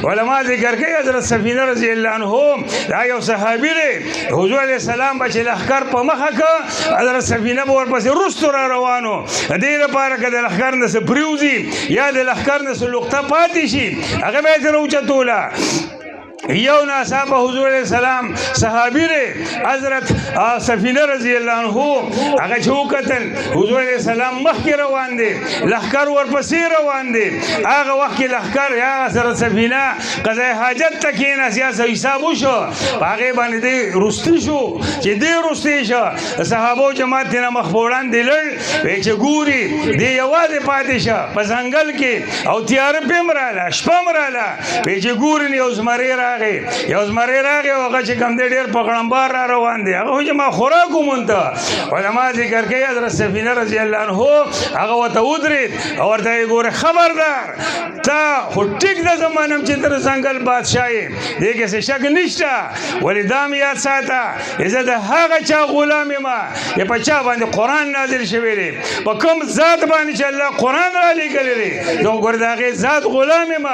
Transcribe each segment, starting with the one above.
علما ذکر کوي حضرت سفینه رضی الله عنه دا یو صحابي دی حضور علیه السلام به چې لښکر په مخه که حضرت سفینه به ورپسې رستو را روانو د دې لپاره که د لښکر نه څه پرېوځي یا د لښکر نه څه لقطه پاتې شي هغه به یې ترې اوچتوله یو ناڅاپه حضور علیه السلام صحابي دی حضرت سفینه رضی الله عنه هغه چې وکتل حضور علیه السلام مخکې روان دی لښکر ورپسې روان دی هغه وخت کې لښکر یا حضرت سفینه قضای حاجت ته کېناست یا څه حساب وشو په هغې باندې دی رستي شو چې دی رستي شو صحابو جماعت تېنه مخ په وړاندې لړ وایي چې ګوري دی یوازې پاتې شه په ځنګل کې او تیاره پې هم راله شپه هم راله وایي چې ګوري یو زمری یو زمری راغی او هغه چې کوم دی ډېر په غړمبار را روان دی هغه وایي چې ما خوراک وموند ته علما ذکر کوي حضرت سفینه رضی الله عنه هغه ورته ودرېد او ورته یې ګوره خبردار تا خو ټیک ده زه منم چې ته د ځنګل بادشاه یې دې کې څه شک نشته ولې دا مې یاد ساته زه د هغه چا غلام یم چې په چا باندې قرآن نازل شوی دی په کوم ذات باندې چې الله قرآن را لیږلی دی زه ګوره د هغې ذات غلام یم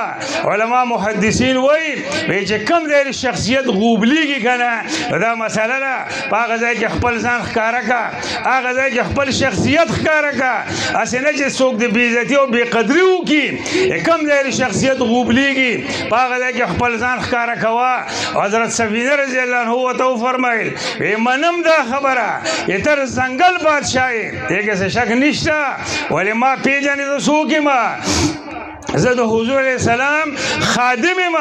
علما محدثین وایي چې کم ځای شخصیت غوبلیږي که نه دا مسله ده په هغه ځای کې خپل ځان ښکاره که هغه ځای کې خپل شخصیت ښکاره که هسې نه چې څوک د بېعزتي او بېقدري وکړي کم ځای شخصیت غوبلیږي په هغه ځای کې خپل ځان ښکاره کوه حضرت سفینه رضی الله عنه ورته وفرمیل وی منم دا خبره چې تر ځنګل بادشاه یې دې کې څه شک نشته ولې ما پېژنې زه څوک یم زه د حضور علیه السلام خادم یم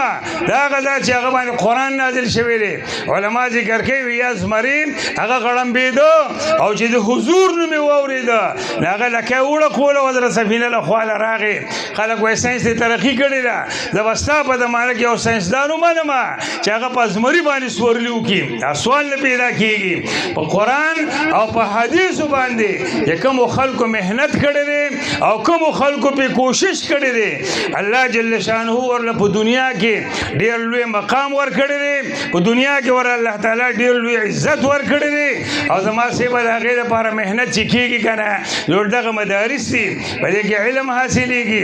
دا هغه ذات چې هغه باندې قرآن نازل شوی دی علما ذکر کوي یا زمري هغه غړمبېده او چې د حضور نوم یې واورېده نو هغه لکۍ وړه کوله حضرت سفینه له خوا له راغې خلک وایي ساینس دې ترقي کړې ده زه به ستا په زمانه کې یو ساینسدان ومنم چې هغه په زمري باندې سورلي وکړي دا سوال نه پیدا کېږي په قرآن او په حدیثو باندې چې کومو خلکو محنت کړی دی او کومو خلکو پې کوشش کړی دی الله جل شانه ورله په دنیا کې ډېر لوی مقام ورکړی دی په دنیا کې ور الله تعالی ډېر لوی عزت ورکړی دی او زما صاحب د هغې دپاره محنت چې کېږي که نه زموږ دغه مدارس دي په دې کې علم حاصلېږي